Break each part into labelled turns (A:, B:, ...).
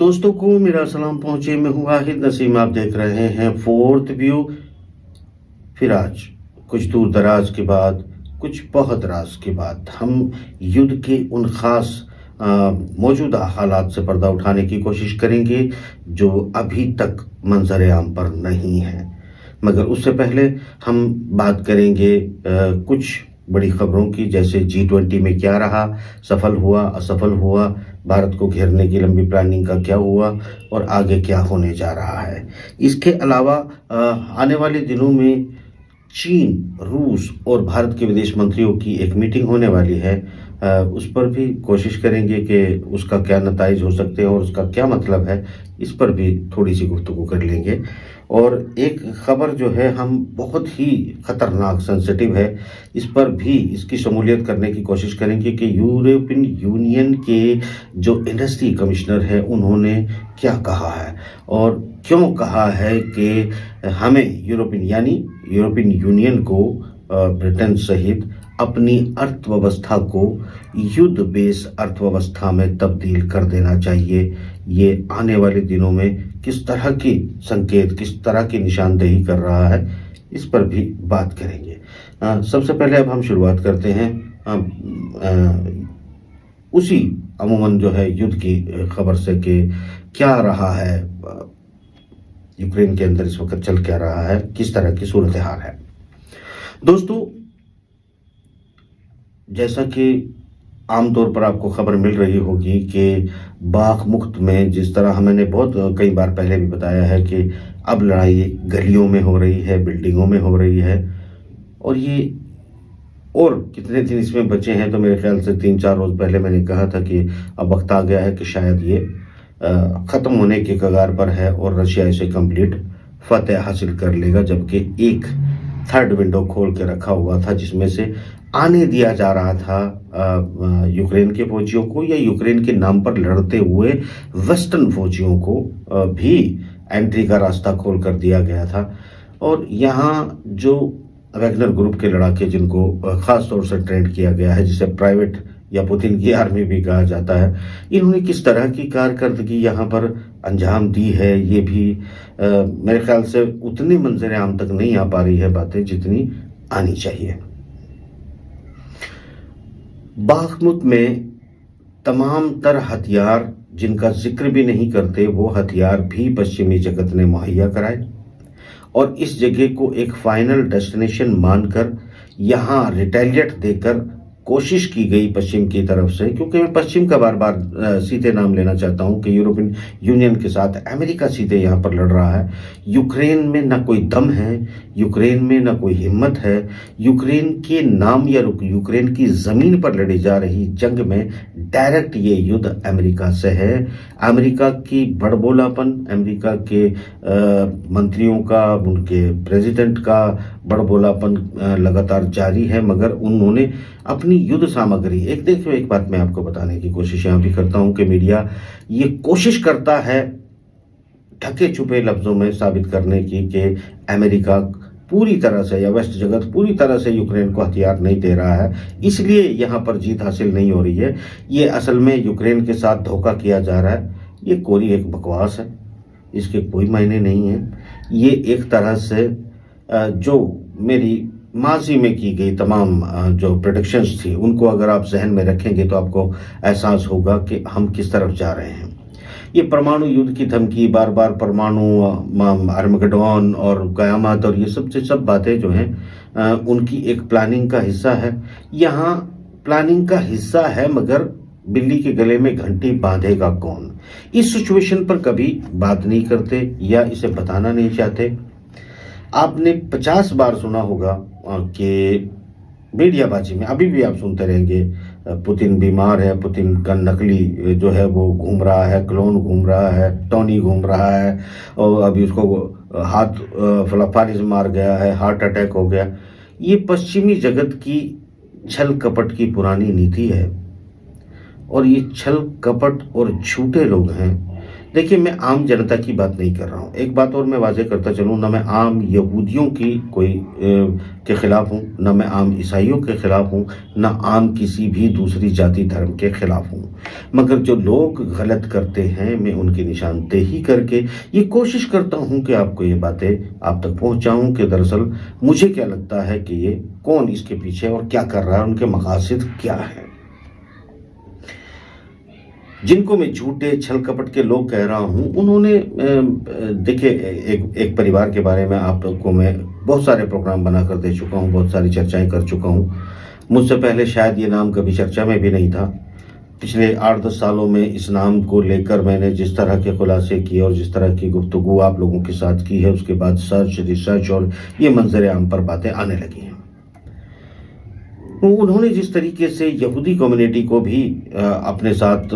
A: दोस्तों को मेरा सलाम पहुंचे। मैं हूँ वाहिद नसीम। आप देख रहे हैं फोर्थ व्यू। फिर आज कुछ दूर दराज के बाद, कुछ बहुत राज के बाद, हम युद्ध के उन खास मौजूदा हालात से पर्दा उठाने की कोशिश करेंगे जो अभी तक मंजर आम पर नहीं है। मगर उससे पहले हम बात करेंगे कुछ बड़ी खबरों की, जैसे G20 में क्या रहा, सफल हुआ असफल हुआ, भारत को घेरने की लंबी प्लानिंग का क्या हुआ और आगे क्या होने जा रहा है। इसके अलावा आने वाले दिनों में चीन, रूस और भारत के विदेश मंत्रियों की एक मीटिंग होने वाली है। उस पर भी कोशिश करेंगे कि उसका क्या नताइज हो सकते हैं और उसका क्या मतलब है, इस पर भी थोड़ी सी गुफ्तगू कर लेंगे। और एक खबर जो है हम बहुत ही खतरनाक सेंसिटिव है, इस पर भी इसकी शमूलियत करने की कोशिश करेंगे कि यूरोपियन यूनियन के जो इंडस्ट्री कमिश्नर है उन्होंने क्या कहा है और क्यों कहा है कि हमें यूरोपियन यूनियन को ब्रिटेन सहित अपनी अर्थव्यवस्था को युद्ध बेस अर्थव्यवस्था में तब्दील कर देना चाहिए। ये आने वाले दिनों में किस तरह की संकेत, किस तरह की निशानदेही कर रहा है, इस पर भी बात करेंगे। सबसे पहले अब हम शुरुआत करते हैं उसी अमूमन जो है युद्ध की खबर से कि क्या रहा है, यूक्रेन के अंदर इस वक्त चल क्या रहा है, किस तरह की सूरत हाल है। दोस्तों, जैसा कि आमतौर पर आपको खबर मिल रही होगी कि बाखमुख्त में, जिस तरह मैंने बहुत कई बार पहले भी बताया है कि अब लड़ाई गलियों में हो रही है, बिल्डिंगों में हो रही है, और ये और कितने दिन इसमें बचे हैं। तो मेरे ख्याल से 3-4 रोज पहले मैंने कहा था कि अब वक्त आ गया है कि शायद ये ख़त्म होने के कगार पर है और रशिया इसे कंप्लीट फतेह हासिल कर लेगा। जबकि एक थर्ड विंडो खोल के रखा हुआ था जिसमें से आने दिया जा रहा था यूक्रेन के फौजियों को, या यूक्रेन के नाम पर लड़ते हुए वेस्टर्न फौजियों को भी एंट्री का रास्ता खोल कर दिया गया था। और यहाँ जो वैगनर ग्रुप के लड़ाके, जिनको खास तौर से ट्रेंड किया गया है, जिसे प्राइवेट या पुतिन की आर्मी भी कहा जाता है, इन्होंने किस तरह की कारकर्दगी यहाँ पर अंजाम दी है, ये भी मेरे ख्याल से उतनी मंजर आम तक नहीं आ पा रही है बातें जितनी आनी चाहिए। बाखमुत में तमाम तर हथियार जिनका जिक्र भी नहीं करते, वो हथियार भी पश्चिमी जगत ने मुहैया कराए और इस जगह को एक फाइनल डेस्टिनेशन मानकर यहाँ रिटेलिएट देकर कोशिश की गई पश्चिम की तरफ से। क्योंकि मैं पश्चिम का बार बार सीधे नाम लेना चाहता हूँ कि यूरोपियन यूनियन के साथ अमेरिका सीधे यहाँ पर लड़ रहा है। यूक्रेन में ना कोई दम है, यूक्रेन में ना कोई हिम्मत है। यूक्रेन के नाम या यूक्रेन की ज़मीन पर लड़ी जा रही जंग में डायरेक्ट ये युद्ध अमेरिका से है। अमेरिका की बड़बोलापन, अमेरिका के मंत्रियों का, उनके प्रेसिडेंट का बड़बोलापन लगातार जारी है, मगर उन्होंने अपनी युद्ध सामग्री, एक बात मैं आपको बताने की कोशिश यहाँ भी करता हूँ कि मीडिया ये कोशिश करता है ढके छुपे लफ्जों में साबित करने की कि अमेरिका पूरी तरह से या वेस्ट जगत पूरी तरह से यूक्रेन को हथियार नहीं दे रहा है, इसलिए यहाँ पर जीत हासिल नहीं हो रही है। ये असल में यूक्रेन के साथ धोखा किया जा रहा है। ये कोरी एक बकवास है, इसके कोई मायने नहीं है। ये एक तरह से जो मेरी माजी में की गई तमाम जो प्रेडिक्शंस थी, उनको अगर आप जहन में रखेंगे तो आपको एहसास होगा कि हम किस तरफ जा रहे हैं। ये परमाणु युद्ध की धमकी, बार बार परमाणु आर्मगेडोन और कयामत और ये सब बातें जो हैं उनकी एक प्लानिंग का हिस्सा है। यहाँ प्लानिंग का हिस्सा है, मगर बिल्ली के गले में घंटी बांधेगा कौन, इस सिचुएशन पर कभी बात नहीं करते या इसे बताना नहीं चाहते। आपने 50 बार सुना होगा कि मीडियाबाजी में, अभी भी आप सुनते रहेंगे, पुतिन बीमार है, पुतिन का नकली जो है वो घूम रहा है, क्लोन घूम रहा है, टॉनी घूम रहा है, और अभी उसको हाथ फालिज मार गया है, हार्ट अटैक हो गया। ये पश्चिमी जगत की छल कपट की पुरानी नीति है और ये छल कपट और झूठे लोग हैं देखिए, मैं आम जनता की बात नहीं कर रहा हूँ। एक बात और मैं वाज़ेह करता चलूँ, ना मैं आम यहूदियों की के खिलाफ़ हूँ, ना मैं आम ईसाइयों के खिलाफ़ हूँ, ना आम किसी भी दूसरी जाति धर्म के खिलाफ़ हूँ। मगर जो लोग गलत करते हैं, मैं उनकी निशानदेही करके ये कोशिश करता हूँ कि आपको ये बातें आप तक पहुँचाऊँ कि दरअसल मुझे क्या लगता है कि ये कौन इसके पीछे और क्या कर रहा है, उनके मकासद क्या हैं। जिनको मैं झूठे छल कपट के लोग कह रहा हूँ, उन्होंने देखिए, एक एक परिवार के बारे में आपको मैं बहुत सारे प्रोग्राम बनाकर दे चुका हूँ, बहुत सारी चर्चाएं कर चुका हूँ। मुझसे पहले शायद ये नाम कभी चर्चा में भी नहीं था। पिछले 8-10 सालों में इस नाम को लेकर मैंने जिस तरह के खुलासे किए और जिस तरह की गुफ्तगू आप लोगों के साथ की है, उसके बाद सर्च, रिसर्च और ये मंजर आम पर बातें आने लगी हैं। उन्होंने जिस तरीके से यहूदी कम्युनिटी को भी अपने साथ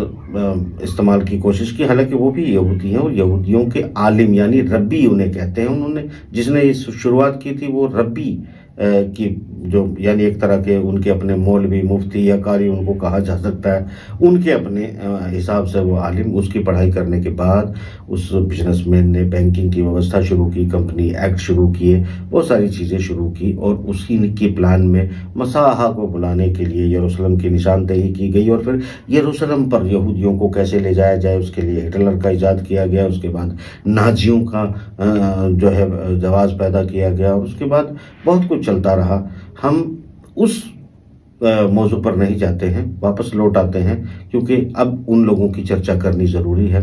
A: इस्तेमाल की कोशिश की, हालांकि वो भी यहूदी हैं और यहूदियों के आलिम यानी रब्बी उन्हें कहते हैं। उन्होंने जिसने इस शुरुआत की थी वो रब्बी की, जो यानी एक तरह के उनके अपने मौलवी, मुफ्ती या कारी उनको कहा जा सकता है, उनके अपने हिसाब से वो आलिम। उसकी पढ़ाई करने के बाद उस बिजनेसमैन ने बैंकिंग की व्यवस्था शुरू की, कंपनी एक्ट शुरू किए, बहुत सारी चीज़ें शुरू की और उसी के प्लान में मसाहा को बुलाने के लिए यरूशलेम की निशानदेही की गई और फिर यरूशलेम पर यहूदियों को कैसे ले जाया जाए उसके लिए हिटलर का इजाद किया गया। उसके बाद नाजियों का जो है जवाब पैदा किया गया और उसके बाद बहुत कुछ चलता रहा। हम उस मौजू पर नहीं जाते हैं, वापस लौट आते हैं क्योंकि अब उन लोगों की चर्चा करनी ज़रूरी है।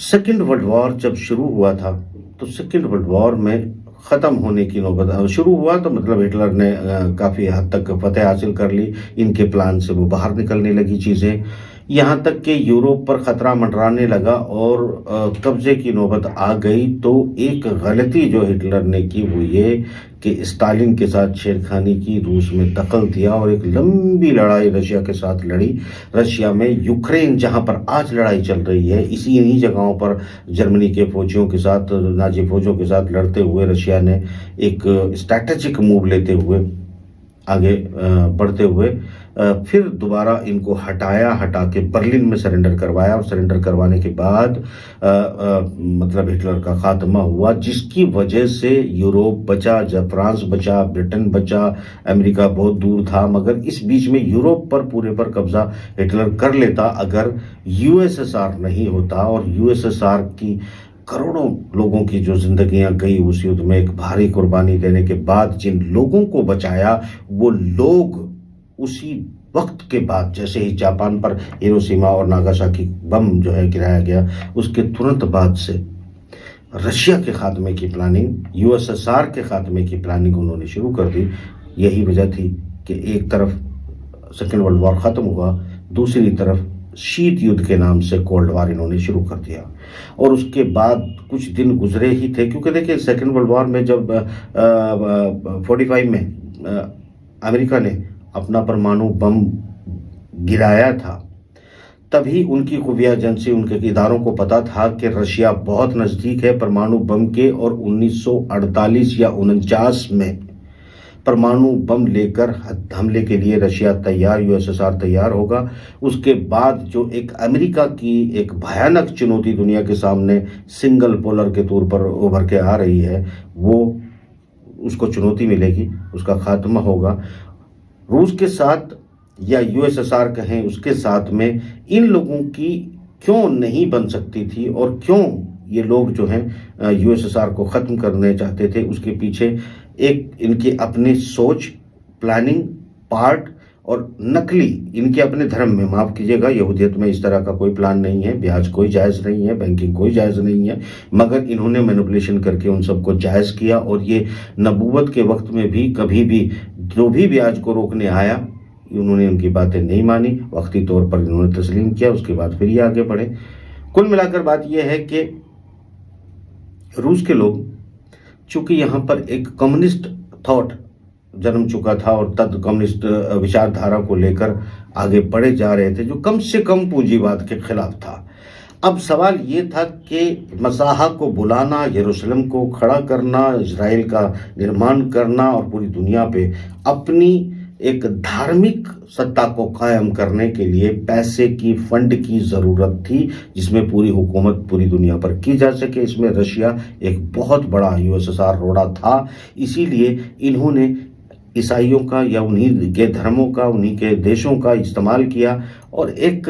A: सेकेंड वर्ल्ड वॉर जब शुरू हुआ था तो सेकेंड वर्ल्ड वॉर में ख़त्म होने की नौबत शुरू हुआ तो मतलब हिटलर ने काफ़ी हद तक फतेह हासिल कर ली। इनके प्लान से वो बाहर निकलने लगी चीज़ें, यहाँ तक कि यूरोप पर ख़तरा मंडराने लगा और कब्ज़े की नौबत आ गई। तो एक गलती जो हिटलर ने की वो ये कि स्टालिन के साथ छेड़खानी की, रूस में दखल दिया और एक लंबी लड़ाई रशिया के साथ लड़ी। रशिया में यूक्रेन जहाँ पर आज लड़ाई चल रही है, इसी इन्हीं जगहों पर जर्मनी के फौजियों के साथ, नाजी फौजों के साथ लड़ते हुए रशिया ने एक स्ट्रैटेजिक मूव लेते हुए आगे बढ़ते हुए फिर दोबारा इनको हटा के बर्लिन में सरेंडर करवाया और सरेंडर करवाने के बाद मतलब हिटलर का खात्मा हुआ, जिसकी वजह से यूरोप बचा, जब फ्रांस बचा, ब्रिटेन बचा, अमेरिका बहुत दूर था। मगर इस बीच में यूरोप पर पूरे पर कब्जा हिटलर कर लेता अगर यूएसएसआर नहीं होता। और यूएसएसआर की करोड़ों लोगों की जो जिंदगियां गई उस युद्ध में, एक भारी कुर्बानी देने के बाद जिन लोगों को बचाया, वो लोग उसी वक्त के बाद जैसे ही जापान पर हिरोशिमा और नागासाकी बम जो है गिराया गया, उसके तुरंत बाद से रशिया के खात्मे की प्लानिंग, यूएसएसआर के खात्मे की प्लानिंग उन्होंने शुरू कर दी। यही वजह थी कि एक तरफ सेकेंड वर्ल्ड वॉर ख़त्म हुआ, दूसरी तरफ शीत युद्ध के नाम से कोल्ड वॉर इन्होंने शुरू कर दिया। और उसके बाद कुछ दिन गुजरे ही थे, क्योंकि देखिए सेकेंड वर्ल्ड वॉर में जब 45 में अमेरिका ने अपना परमाणु बम गिराया था, तभी उनकी खुफिया एजेंसी, उनके इदारों को पता था कि रशिया बहुत नज़दीक है परमाणु बम के और 1948 या 49 में परमाणु बम लेकर हमले के लिए रशिया तैयार, यूएसएसआर तैयार होगा। उसके बाद जो एक अमेरिका की एक भयानक चुनौती दुनिया के सामने सिंगल पोलर के तौर पर उभर के आ रही है, वो उसको चुनौती मिलेगी, उसका खात्मा होगा। रूस के साथ या यूएसएसआर कहें, उसके साथ में इन लोगों की क्यों नहीं बन सकती थी और क्यों ये लोग जो हैं यूएसएसआर को ख़त्म करने चाहते थे, उसके पीछे एक इनके अपने सोच, प्लानिंग, पार्ट और नकली इनके अपने धर्म में, माफ़ कीजिएगा, यहूदियत में इस तरह का कोई प्लान नहीं है, ब्याज कोई जायज़ नहीं है, बैंकिंग कोई जायज़ नहीं है, मगर इन्होंने मैनिपुलेशन करके उन सबको जायज़ किया। और ये नबूवत के वक्त में भी कभी भी जो भी ब्याज को रोकने आया, उन्होंने उनकी बातें नहीं मानी, वक्ती तौर पर इन्होंने तस्लीम किया, उसके बाद फिर ये आगे बढ़े। कुल मिलाकर बात यह है कि रूस के लोग, चूंकि यहाँ पर एक कम्युनिस्ट थॉट जन्म चुका था और तद कम्युनिस्ट विचारधारा को लेकर आगे बढ़े जा रहे थे, जो कम से कम पूंजीवाद के खिलाफ था। अब सवाल ये था कि मसाहा को बुलाना, यरूशलेम को खड़ा करना, इजराइल का निर्माण करना और पूरी दुनिया पे अपनी एक धार्मिक सत्ता को कायम करने के लिए पैसे की, फंड की जरूरत थी, जिसमें पूरी हुकूमत पूरी दुनिया पर की जा सके। इसमें रशिया एक बहुत बड़ा यूएसएसआर रोड़ा था। इसीलिए इन्होंने ईसाइयों का या उन्हीं के धर्मों का, उन्हीं के देशों का इस्तेमाल किया और एक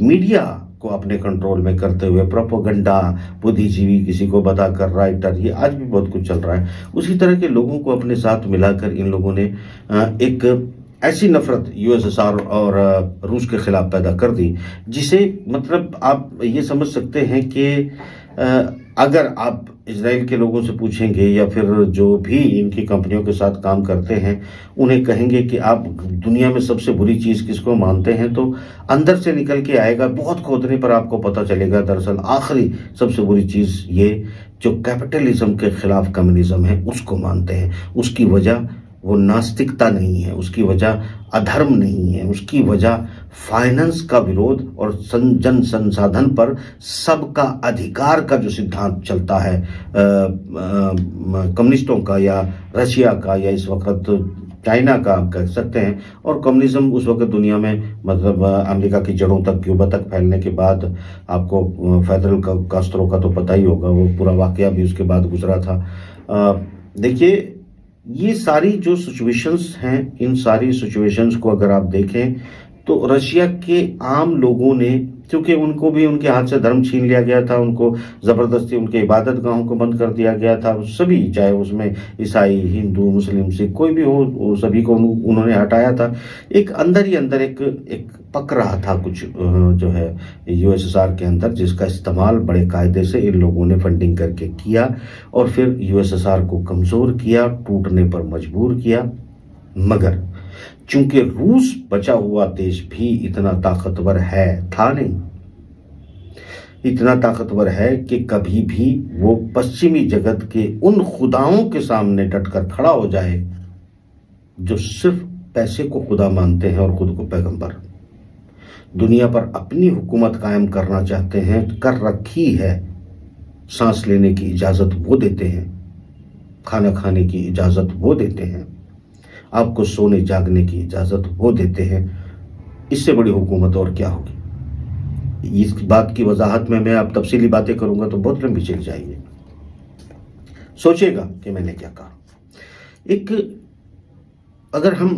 A: मीडिया को अपने कंट्रोल में करते हुए प्रोपोगंडा, बुद्धिजीवी, किसी को बताकर राइटर, ये आज भी बहुत कुछ चल रहा है, उसी तरह के लोगों को अपने साथ मिलाकर इन लोगों ने एक ऐसी नफरत यूएसएसआर और रूस के खिलाफ पैदा कर दी, जिसे मतलब आप ये समझ सकते हैं कि अगर आप इजराइल के लोगों से पूछेंगे या फिर जो भी इनकी कंपनियों के साथ काम करते हैं, उन्हें कहेंगे कि आप दुनिया में सबसे बुरी चीज़ किसको मानते हैं, तो अंदर से निकल के आएगा, बहुत खोदने पर आपको पता चलेगा दरअसल आखिरी सबसे बुरी चीज़ ये जो कैपिटलिज्म के खिलाफ कम्युनिज्म है उसको मानते हैं। उसकी वजह वो नास्तिकता नहीं है, उसकी वजह अधर्म नहीं है, उसकी वजह फाइनेंस का विरोध और जन संसाधन पर सबका अधिकार का जो सिद्धांत चलता है कम्युनिस्टों का या रशिया का या इस वक्त चाइना का आप कह सकते हैं। और कम्युनिज्म उस वक्त दुनिया में मतलब अमेरिका की जड़ों तक, क्यूबा तक फैलने के बाद आपको फेडरल कास्ट्रो का तो पता ही होगा, वो पूरा वाकया भी उसके बाद गुजरा था। देखिए, ये सारी जो सिचुएशंस हैं, इन सारी सिचुएशंस को अगर आप देखें तो रशिया के आम लोगों ने, क्योंकि उनको भी उनके हाथ से धर्म छीन लिया गया था, उनको ज़बरदस्ती उनके इबादत गाहों को बंद कर दिया गया था, सभी, चाहे उसमें ईसाई, हिंदू, मुस्लिम, सिख कोई भी हो, वो सभी को उन्होंने हटाया था। एक अंदर ही अंदर एक पक रहा था कुछ जो है यूएसएसआर के अंदर, जिसका इस्तेमाल बड़े कायदे से इन लोगों ने फंडिंग करके किया और फिर यूएसएसआर को कमज़ोर किया, टूटने पर मजबूर किया। मगर चूंकि रूस बचा हुआ देश भी इतना ताकतवर था नहीं, इतना ताकतवर है कि कभी भी वो पश्चिमी जगत के उन खुदाओं के सामने डटकर खड़ा हो जाए जो सिर्फ पैसे को खुदा मानते हैं और खुद को पैगंबर। दुनिया पर अपनी हुकूमत कायम करना चाहते हैं, कर रखी है। सांस लेने की इजाजत वो देते हैं, खाना खाने की इजाजत वो देते हैं, आपको सोने जागने की इजाजत वो देते हैं। इससे बड़ी हुकूमत और क्या होगी? इस बात की वजाहत में मैं अब तफसीली बातें करूंगा तो बहुत लंबी चली जाएगी, सोचिएगा कि मैंने क्या कहा। एक अगर हम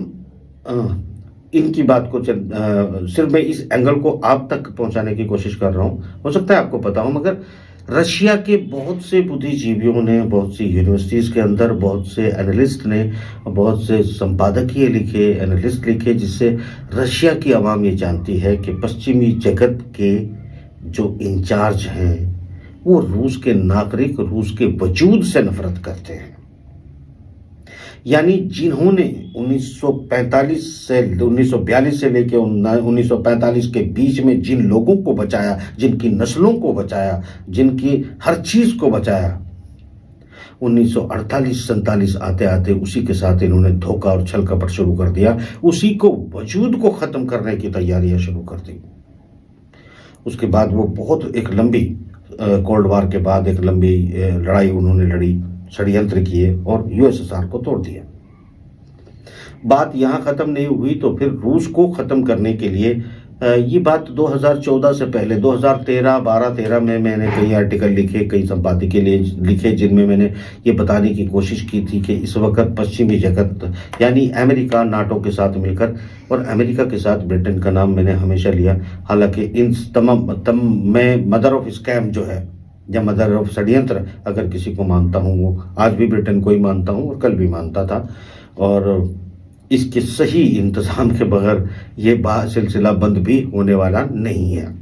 A: इनकी बात को सिर्फ मैं इस एंगल को आप तक पहुंचाने की कोशिश कर रहा हूं, हो सकता है आपको पता हो, मगर रशिया के बहुत से बुद्धिजीवियों ने, बहुत सी यूनिवर्सिटीज़ के अंदर बहुत से एनालिस्ट ने, बहुत से संपादकीय लिखे, एनालिस्ट लिखे, जिससे रशिया की आवाम ये जानती है कि पश्चिमी जगत के जो इंचार्ज हैं वो रूस के नागरिक, रूस के वजूद से नफरत करते हैं। यानी जिन्होंने 1945 से 1942 से लेकर 1945 के बीच में जिन लोगों को बचाया, जिनकी नस्लों को बचाया, जिनकी हर चीज को बचाया, 1948-47 आते आते उसी के साथ इन्होंने धोखा और छल कपट शुरू कर दिया, उसी को वजूद को खत्म करने की तैयारियां शुरू कर दी। उसके बाद वो बहुत एक लंबी कोल्ड वार के बाद एक लंबी लड़ाई उन्होंने लड़ी, षड्यंत्र किए और यूएसएसआर को तोड़ दिया। बात यहां खत्म नहीं हुई तो फिर रूस को खत्म करने के लिए ये बात 2014 से पहले 2013 में मैंने कई आर्टिकल लिखे, कई संपादकीय लिखे, जिनमें मैंने ये बताने की कोशिश की थी कि इस वक्त पश्चिमी जगत यानी अमेरिका, नाटो के साथ मिलकर, और अमेरिका के साथ ब्रिटेन का नाम मैंने हमेशा लिया, हालांकि इन मैं मदर ऑफ स्कैम जो है या मदर ऑफ षड्यंत्र अगर किसी को मानता हूँ, वो आज भी ब्रिटेन को ही मानता हूँ और कल भी मानता था। और इसके सही इंतजाम के बगैर ये सिलसिला बंद भी होने वाला नहीं है।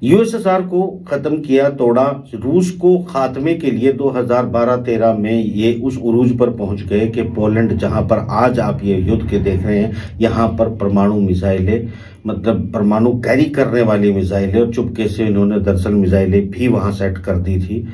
A: यूएसएसआर को खत्म किया, तोड़ा। रूस को खात्मे के लिए 2012-13 में ये उस उरूज पर पहुंच गए कि पोलैंड, जहां पर आज आप ये युद्ध के देख रहे हैं, यहां पर परमाणु मिसाइलें, मतलब परमाणु कैरी करने वाली मिसाइलें, और चुपके से इन्होंने दरअसल मिसाइलें भी वहां सेट कर दी थी।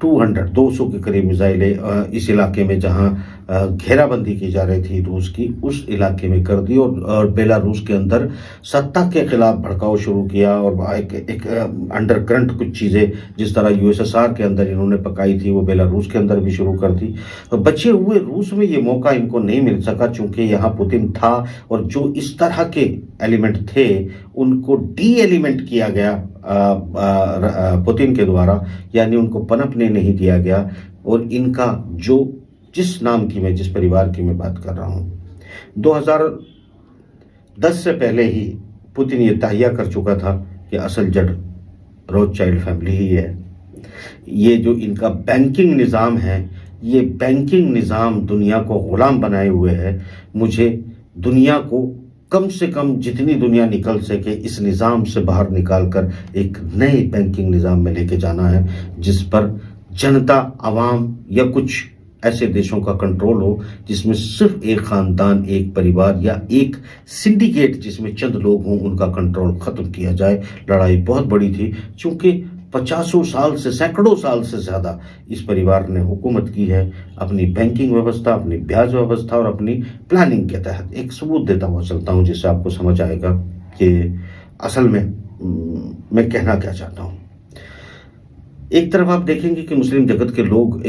A: 200 के करीब मिसाइलें इस इलाके में जहां घेराबंदी की जा रही थी रूस की, उस इलाके में कर दी और बेलारूस के अंदर सत्ता के खिलाफ भड़काव शुरू किया। और एक अंडर करंट कुछ चीज़ें जिस तरह यूएसएसआर के अंदर इन्होंने पकाई थी वो बेलारूस के अंदर भी शुरू कर दी। तो बचे हुए रूस में ये मौका इनको नहीं मिल सका चूंकि यहाँ पुतिन था, और जो इस तरह के एलिमेंट थे उनको डी एलिमेंट किया गया पुतिन के द्वारा, यानी उनको पनपने नहीं दिया गया। और इनका जो जिस नाम की मैं जिस परिवार की मैं बात कर रहा हूँ, 2010 से पहले ही पुतिन ये तहैया कर चुका था कि असल जड़ रोथशाइल्ड फैमिली ही है। ये जो इनका बैंकिंग निज़ाम है, ये बैंकिंग निज़ाम दुनिया को गुलाम बनाए हुए है। मुझे दुनिया को कम से कम जितनी दुनिया निकल सके इस निज़ाम से बाहर निकालकर एक नए बैंकिंग निज़ाम में लेके जाना है, जिस पर जनता, आवाम या कुछ ऐसे देशों का कंट्रोल हो जिसमें सिर्फ एक खानदान, एक परिवार या एक सिंडिकेट जिसमें चंद लोग हों उनका कंट्रोल खत्म किया जाए। लड़ाई बहुत बड़ी थी क्योंकि 50 साल से, सैकड़ों साल से ज़्यादा इस परिवार ने हुकूमत की है अपनी बैंकिंग व्यवस्था, अपनी ब्याज व्यवस्था और अपनी प्लानिंग के तहत। एक सबूत देता हुआ चलता हूँ जिससे आपको समझ आएगा कि असल में मैं कहना क्या चाहता हूँ। एक तरफ आप देखेंगे कि मुस्लिम जगत के लोग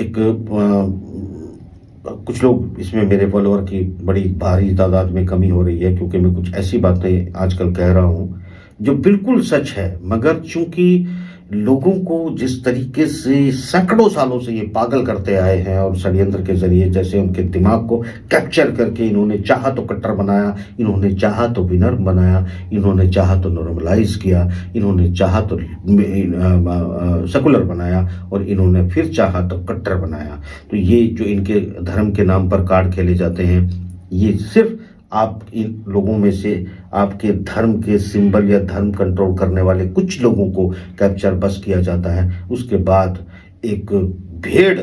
A: कुछ लोग, इसमें मेरे फॉलोअर की बड़ी भारी तादाद में कमी हो रही है क्योंकि मैं कुछ ऐसी बातें आजकल कह रहा हूँ जो बिल्कुल सच है, मगर चूंकि लोगों को जिस तरीके से सैकड़ों सालों से ये पागल करते आए हैं और षड्यंत्र के जरिए जैसे उनके दिमाग को कैप्चर करके इन्होंने चाहा तो कट्टर बनाया, इन्होंने चाहा तो विनर्म बनाया, इन्होंने चाहा तो नॉर्मलाइज किया, इन्होंने चाहा तो सेकुलर बनाया और इन्होंने फिर चाहा तो कट्टर बनाया। तो ये जो इनके धर्म के नाम पर कार्ड खेले जाते हैं, ये सिर्फ आप इन लोगों में से आपके धर्म के सिंबल या धर्म कंट्रोल करने वाले कुछ लोगों को कैप्चर बस किया जाता है। उसके बाद एक भेड़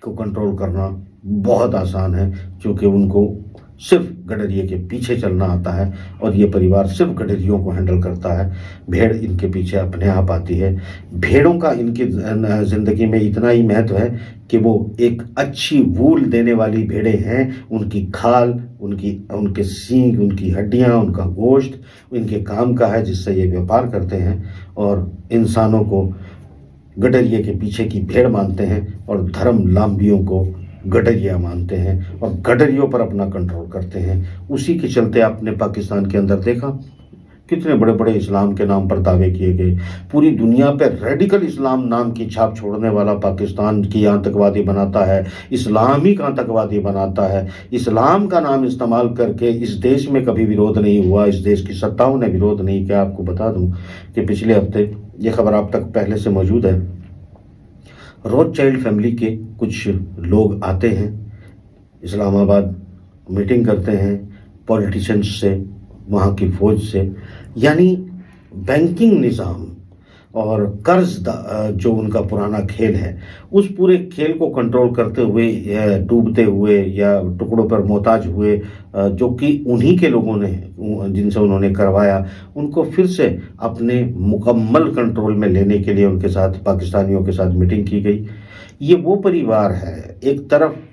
A: को कंट्रोल करना बहुत आसान है क्योंकि उनको सिर्फ गडरिये के पीछे चलना आता है और ये परिवार सिर्फ गडरियों को हैंडल करता है। भेड़ इनके पीछे अपने आप आती है। भेड़ों का इनकी ज़िंदगी में इतना ही महत्व है कि वो एक अच्छी वूल देने वाली भेड़ें हैं। उनकी खाल, उनके सींग, उनकी हड्डियां, उनका गोश्त इनके काम का है जिससे ये व्यापार करते हैं और इंसानों को गडरिये के पीछे की भेड़ मानते हैं और धर्म लांबियों को गडरिया मानते हैं और गडरियों पर अपना कंट्रोल करते हैं। उसी के चलते आपने पाकिस्तान के अंदर देखा कितने बड़े बड़े इस्लाम के नाम पर दावे किए गए। पूरी दुनिया पे रेडिकल इस्लाम नाम की छाप छोड़ने वाला पाकिस्तान की आतंकवादी बनाता है, इस्लामिक आतंकवादी बनाता है। इस्लाम का नाम इस्तेमाल करके इस देश में कभी विरोध नहीं हुआ, इस देश की सत्ताओं ने विरोध नहीं किया। आपको बता दूं कि पिछले हफ्ते ये खबर आप तक पहले से मौजूद है, रोथशाइल्ड फैमिली के कुछ लोग आते हैं इस्लामाबाद, मीटिंग करते हैं पॉलिटिशियंस से, वहाँ की फौज से, यानी बैंकिंग निज़ाम और कर्ज जो उनका पुराना खेल है उस पूरे खेल को कंट्रोल करते हुए या डूबते हुए या टुकड़ों पर मोहताज हुए, जो कि उन्हीं के लोगों ने जिनसे उन्होंने करवाया, उनको फिर से अपने मुकम्मल कंट्रोल में लेने के लिए उनके साथ, पाकिस्तानियों के साथ मीटिंग की गई। ये वो परिवार है, एक तरफ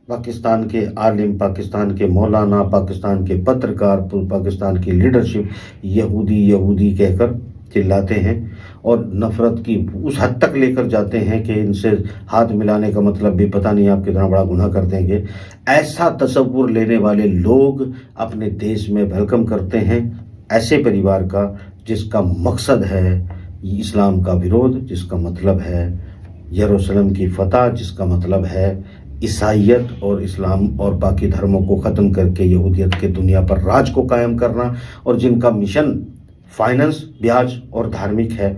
A: पाकिस्तान के आलिम, पाकिस्तान के मौलाना, पाकिस्तान के पत्रकार, पाकिस्तान की लीडरशिप यहूदी यहूदी कहकर चिल्लाते हैं और नफ़रत की उस हद तक लेकर जाते हैं कि इनसे हाथ मिलाने का मतलब भी पता नहीं आप कितना बड़ा गुनाह कर देंगे। ऐसा तसव्वुर लेने वाले लोग अपने देश में वेलकम करते हैं ऐसे परिवार का जिसका मकसद है इस्लाम का विरोध, जिसका मतलब है यरूशलेम की फतह, जिसका मतलब है ईसाइयत और इस्लाम और बाकी धर्मों को ख़त्म करके यहूदियत के दुनिया पर राज को कायम करना, और जिनका मिशन फाइनेंस, ब्याज और धार्मिक है,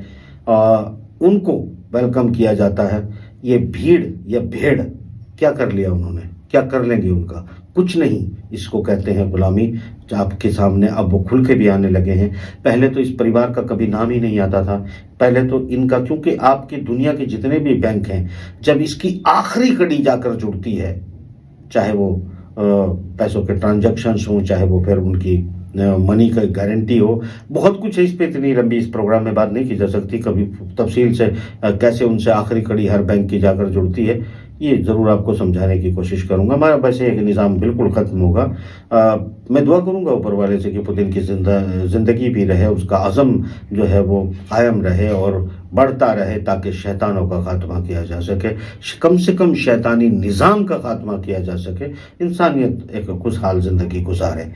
A: उनको वेलकम किया जाता है। ये भीड़ या भेड़ क्या कर लिया उन्होंने, क्या कर लेंगे उनका? कुछ नहीं। इसको कहते हैं गुलामी। आपके सामने अब वो खुल के भी आने लगे हैं। पहले तो इस परिवार का कभी नाम ही नहीं आता था। पहले तो इनका, क्योंकि आपकी दुनिया के जितने भी बैंक हैं, जब इसकी आखिरी कड़ी जाकर जुड़ती है, चाहे वो पैसों के ट्रांजैक्शंस हों, चाहे वो फिर उनकी मनी का गारंटी हो, बहुत कुछ है इस पे। इतनी लंबी इस प्रोग्राम में बात नहीं की जा सकती कभी तफसील से। कैसे उनसे आखिरी कड़ी हर बैंक की जाकर जुड़ती है, ये ज़रूर आपको समझाने की कोशिश करूंगा। हमारा वैसे एक निज़ाम बिल्कुल ख़त्म होगा। मैं दुआ करूंगा ऊपर वाले से कि पुतिन की ज़िंदगी भी रहे, उसका अज़म जो है वो कायम रहे और बढ़ता रहे, ताकि शैतानों का खात्मा किया जा सके, कम से कम शैतानी निज़ाम का खात्मा किया जा सके, इंसानियत एक खुशहाल ज़िंदगी गुजारे।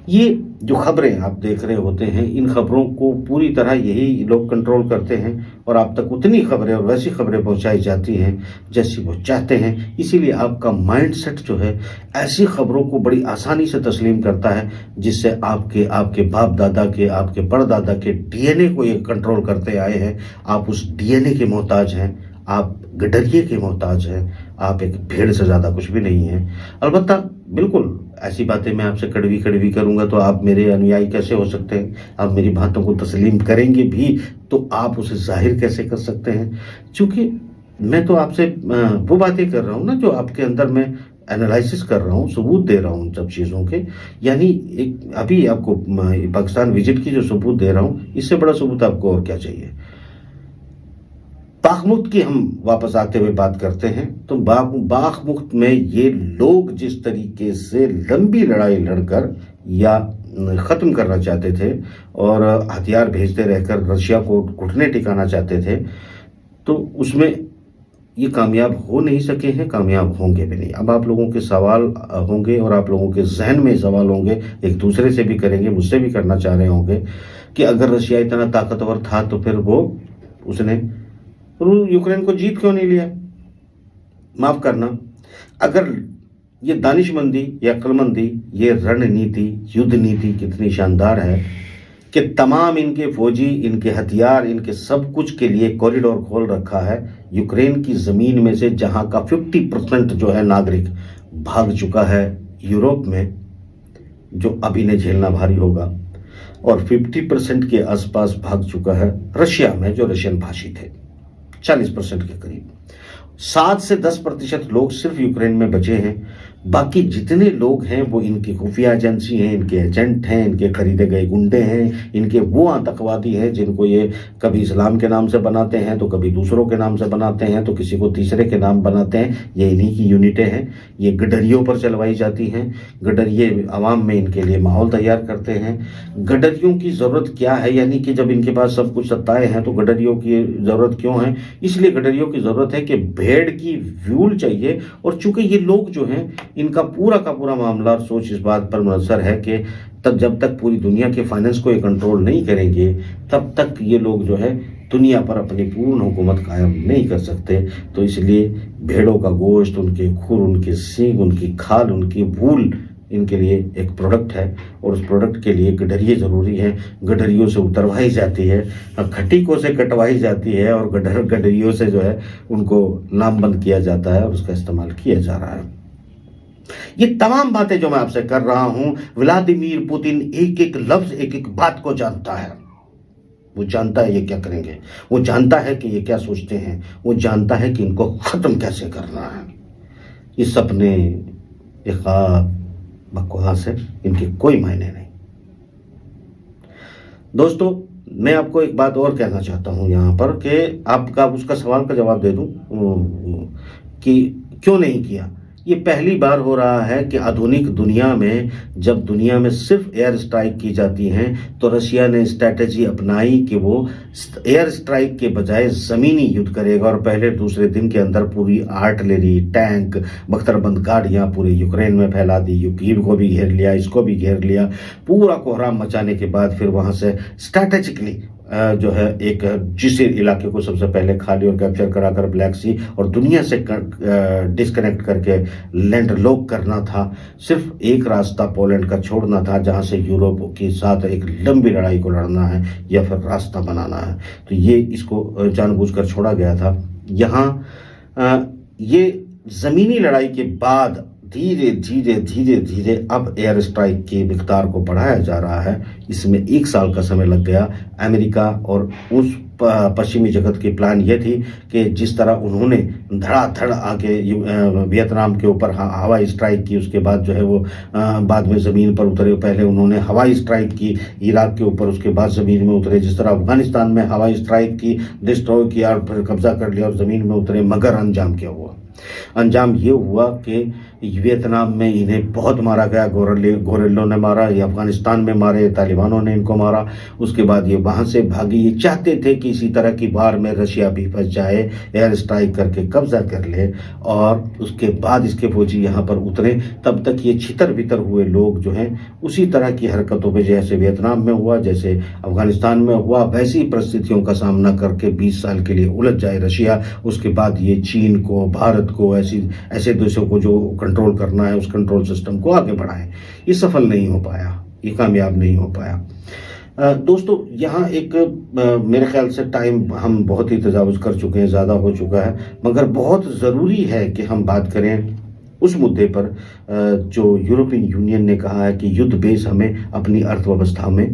A: ये जो खबरें आप देख रहे होते हैं, इन खबरों को पूरी तरह यही लोग कंट्रोल करते हैं और आप तक उतनी खबरें और वैसी खबरें पहुंचाई जाती हैं जैसी वो चाहते हैं। इसीलिए आपका माइंडसेट जो है ऐसी खबरों को बड़ी आसानी से तस्लीम करता है, जिससे आपके आपके बाप दादा के, आपके परदादा के डीएनए को ये कंट्रोल करते आए हैं। आप उस डीएनए के मोहताज हैं, आप गडरिए के मोहताज हैं, आप एक भेड़ से ज़्यादा कुछ भी नहीं हैं। अलबत्ता बिल्कुल ऐसी बातें मैं आपसे कड़वी कड़वी करूंगा तो आप मेरे अनुयायी कैसे हो सकते हैं? आप मेरी बातों को तस्लीम करेंगे भी तो आप उसे जाहिर कैसे कर सकते हैं? क्योंकि मैं तो आपसे वो बातें कर रहा हूँ ना जो आपके अंदर मैं एनालिसिस कर रहा हूँ, सबूत दे रहा हूँ सब चीज़ों के। यानी एक अभी आपको पाकिस्तान विजिट की जो सबूत दे रहा हूँ, इससे बड़ा सबूत आपको और क्या चाहिए? बाखमुत की हम वापस आते हुए बात करते हैं तो बाखमुत में ये लोग जिस तरीके से लंबी लड़ाई लड़कर या ख़त्म करना चाहते थे और हथियार भेजते रहकर रशिया को घुटने टिकाना चाहते थे, तो उसमें ये कामयाब हो नहीं सके हैं, कामयाब होंगे भी नहीं। अब आप लोगों के सवाल होंगे और आप लोगों के जहन में सवाल होंगे, एक दूसरे से भी करेंगे, मुझसे भी करना चाह रहे होंगे कि अगर रशिया इतना ताकतवर था तो फिर वो उसने यूक्रेन को जीत क्यों नहीं लिया? माफ करना, अगर ये दानिशमंदी या अक्लमंदी, ये रणनीति, युद्ध नीति कितनी शानदार है कि तमाम इनके फौजी, इनके हथियार, इनके सब कुछ के लिए कॉरिडोर खोल रखा है। यूक्रेन की ज़मीन में से जहां का 50% जो है नागरिक भाग चुका है यूरोप में, जो अब इन्हें झेलना भारी होगा, और 50% के आसपास भाग चुका है रशिया में, जो रशियन भाषी थे 40% के करीब। 7 से 10% लोग सिर्फ यूक्रेन में बचे हैं। बाकी जितने लोग हैं वो इनकी खुफिया एजेंसी हैं, इनके एजेंट हैं, इनके खरीदे गए गुंडे हैं, इनके वो आतंकवादी हैं जिनको ये कभी इस्लाम के नाम से बनाते हैं तो कभी दूसरों के नाम से बनाते हैं तो किसी को तीसरे के नाम बनाते हैं। ये इन्हीं की यूनिटें हैं, ये गडरियों पर चलवाई जाती हैं। गडरिये आवाम में इनके लिए माहौल तैयार करते हैं। गडरियों की ज़रूरत क्या है? यानी कि जब इनके पास सब कुछ सत्ताएं हैं तो गडरियों की ज़रूरत क्यों है? इसलिए गडरियों की ज़रूरत है कि भेड़ की व्यूल चाहिए। और चूंकि ये लोग जो हैं, इनका पूरा का पूरा मामला और सोच इस बात पर मुनहसर है कि तब जब तक पूरी दुनिया के फाइनेंस को ये कंट्रोल नहीं करेंगे तब तक ये लोग जो है दुनिया पर अपनी पूर्ण हुकूमत कायम नहीं कर सकते। तो इसलिए भेड़ों का गोश्त, उनके खुर, उनके सींग, उनकी खाल, उनकी वूल इनके लिए एक प्रोडक्ट है और उस प्रोडक्ट के लिए गडरिये ज़रूरी हैं। गडरियों से उतरवाई जाती है, खटीकों से कटवाई जाती है और गडरियों से जो है उनको नामबंद किया जाता है और उसका इस्तेमाल किया जा रहा है। ये तमाम बातें जो मैं आपसे कर रहा हूं, व्लादिमीर पुतिन एक एक लफ्ज, एक एक बात को जानता है। वो जानता है ये क्या करेंगे, वो जानता है कि ये क्या सोचते हैं, वो जानता है कि इनको खत्म कैसे करना है। ये सपने, ये ख्वाब, बकवास है, इनके कोई मायने नहीं। दोस्तों, मैं आपको एक बात और कहना चाहता हूं यहां पर कि आपका उसका सवाल का जवाब दे दूं कि क्यों नहीं किया। ये पहली बार हो रहा है कि आधुनिक दुनिया में, जब दुनिया में सिर्फ एयर स्ट्राइक की जाती हैं, तो रशिया ने स्ट्रैटेजी अपनाई कि वो एयर स्ट्राइक के बजाय ज़मीनी युद्ध करेगा और पहले दूसरे दिन के अंदर पूरी आर्टिलरी, टैंक, बख्तरबंद गाड़ियां पूरे यूक्रेन में फैला दी। यूक्रेन को भी घेर लिया, इसको भी घेर लिया। पूरा कोहराम मचाने के बाद फिर वहां से स्ट्रैटेजिकली जो है एक जिस इलाके को सबसे पहले खाली और कैप्चर कराकर ब्लैक सी और दुनिया से डिस्कनेक्ट करके लैंड लॉक करना था। सिर्फ एक रास्ता पोलैंड का छोड़ना था जहां से यूरोप के साथ एक लंबी लड़ाई को लड़ना है या फिर रास्ता बनाना है। तो ये इसको जानबूझकर छोड़ा गया था। यहाँ ये ज़मीनी लड़ाई के बाद धीरे धीरे धीरे धीरे अब एयर स्ट्राइक की मिकदार को बढ़ाया जा रहा है। इसमें 1 साल का समय लग गया। अमेरिका और उस पश्चिमी जगत की प्लान ये थी कि जिस तरह उन्होंने धड़ाधड़ आके वियतनाम के ऊपर हवाई स्ट्राइक की, उसके बाद जो है वो बाद में ज़मीन पर उतरे। पहले उन्होंने हवाई स्ट्राइक की इराक के ऊपर, उसके बाद ज़मीन में उतरे। जिस तरह अफगानिस्तान में हवाई स्ट्राइक की, डिस्ट्रॉय किया और फिर कब्जा कर लिया और ज़मीन में उतरे, मगर अंजाम क्या हुआ? अंजाम ये हुआ कि वियतनाम में इन्हें बहुत मारा गया, गोरेल्लों ने मारा, ये अफगानिस्तान में मारे, तालिबानों ने इनको मारा। उसके बाद ये वहाँ से भागे। ये चाहते थे कि इसी तरह की वार में रशिया भी फंस जाए, एयर स्ट्राइक करके कब्जा कर ले और उसके बाद इसके फौजी यहाँ पर उतरे। तब तक ये छितर बितर हुए लोग जो हैं उसी तरह की हरकतों पर, जैसे वियतनाम में हुआ, जैसे अफगानिस्तान में हुआ, वैसी परिस्थितियों का सामना करके 20 साल के लिए उलझ जाए रशिया। उसके बाद ये चीन को, भारत को, ऐसे देशों को जो कंट्रोल करना है उस कंट्रोल सिस्टम को आगे बढ़ाए। ये सफल नहीं हो पाया, ये कामयाब नहीं हो पाया। दोस्तों, यहाँ एक मेरे ख्याल से टाइम हम बहुत ही तजावुज़ कर चुके हैं, ज़्यादा हो चुका है, मगर बहुत ज़रूरी है कि हम बात करें उस मुद्दे पर जो यूरोपियन यूनियन ने कहा है कि युद्ध बेस हमें अपनी अर्थव्यवस्था में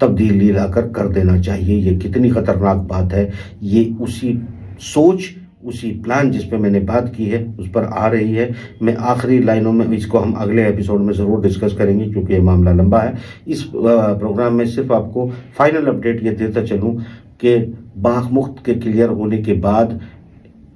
A: तब्दीली लाकर कर देना चाहिए। ये कितनी खतरनाक बात है। ये उसी सोच, उसी प्लान जिस पे मैंने बात की है उस पर आ रही है। मैं आखिरी लाइनों में, इसको हम अगले एपिसोड में ज़रूर डिस्कस करेंगे क्योंकि ये मामला लंबा है। इस प्रोग्राम में सिर्फ आपको फाइनल अपडेट ये देता चलूँ कि बाखमुख्त के क्लियर होने के बाद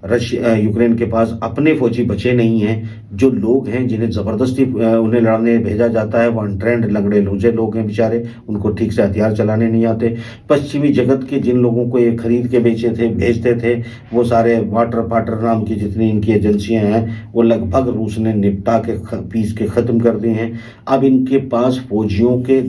A: रशिया, यूक्रेन के पास अपने फौजी बचे नहीं हैं। जो लोग हैं जिन्हें ज़बरदस्ती उन्हें लड़ने भेजा जाता है वो अनट्रेंड, लंगड़े लूजे लोग हैं बेचारे, उनको ठीक से हथियार चलाने नहीं आते। पश्चिमी जगत के जिन लोगों को ये खरीद के भेजते थे वो सारे वाटर पाटर नाम की जितनी इनकी एजेंसियां हैं वो लगभग रूस ने निपटा के पीस के ख़त्म कर दिए हैं। अब इनके पास फौजियों के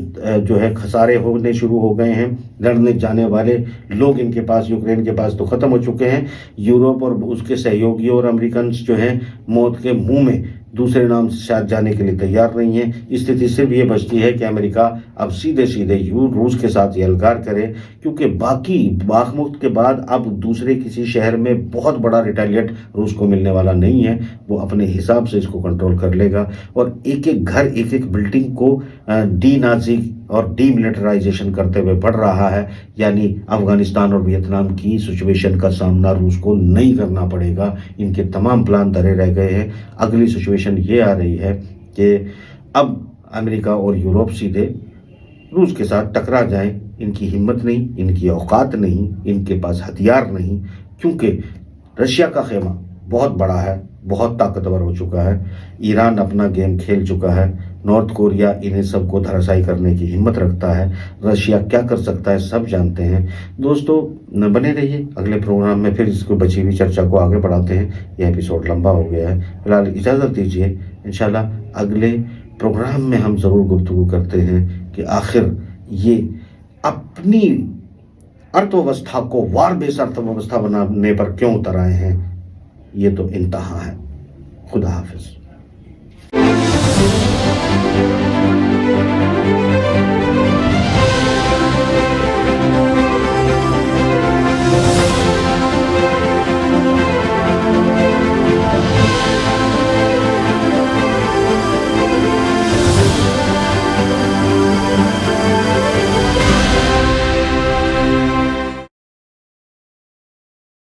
A: जो है खसारे होने शुरू हो गए हैं। लड़ने जाने वाले लोग इनके पास, यूक्रेन के पास तो ख़त्म हो चुके हैं। यूरोप और उसके सहयोगी और अमेरिकन जो हैं मौत के मुंह में दूसरे नाम से शायद जाने के लिए तैयार नहीं है। स्थिति सिर्फ ये बचती है कि अमेरिका अब सीधे सीधे रूस के साथ यलगार करे, क्योंकि बाकी बाखमुख्त के बाद अब दूसरे किसी शहर में बहुत बड़ा रिटेलिएट रूस को मिलने वाला नहीं है। वो अपने हिसाब से इसको कंट्रोल कर लेगा और एक एक घर, एक एक बिल्डिंग को डी नाजी और डीमिलिटराइजेशन करते हुए बढ़ रहा है। यानी अफगानिस्तान और वियतनाम की सिचुएशन का सामना रूस को नहीं करना पड़ेगा। इनके तमाम प्लान धरे रह गए हैं। अगली सिचुएशन ये आ रही है कि अब अमेरिका और यूरोप सीधे रूस के साथ टकरा जाएं। इनकी हिम्मत नहीं, इनकी औकात नहीं, इनके पास हथियार नहीं, क्योंकि रशिया का खेमा बहुत बड़ा है, बहुत ताकतवर हो चुका है। ईरान अपना गेम खेल चुका है। नॉर्थ कोरिया इन्हें सबको धराशायी करने की हिम्मत रखता है। रशिया क्या कर सकता है सब जानते हैं। दोस्तों, बने रहिए, अगले प्रोग्राम में फिर इसको बची हुई चर्चा को आगे बढ़ाते हैं। यह एपिसोड लंबा हो गया है, फिलहाल इजाज़त दीजिए। इंशाल्लाह अगले प्रोग्राम में हम ज़रूर गुफ्तगू करते हैं कि आखिर ये अपनी अर्थव्यवस्था को वार बेस अर्थव्यवस्था बनाने पर क्यों उतर आए हैं। ये तो इंतहा है। खुदा हाफिज।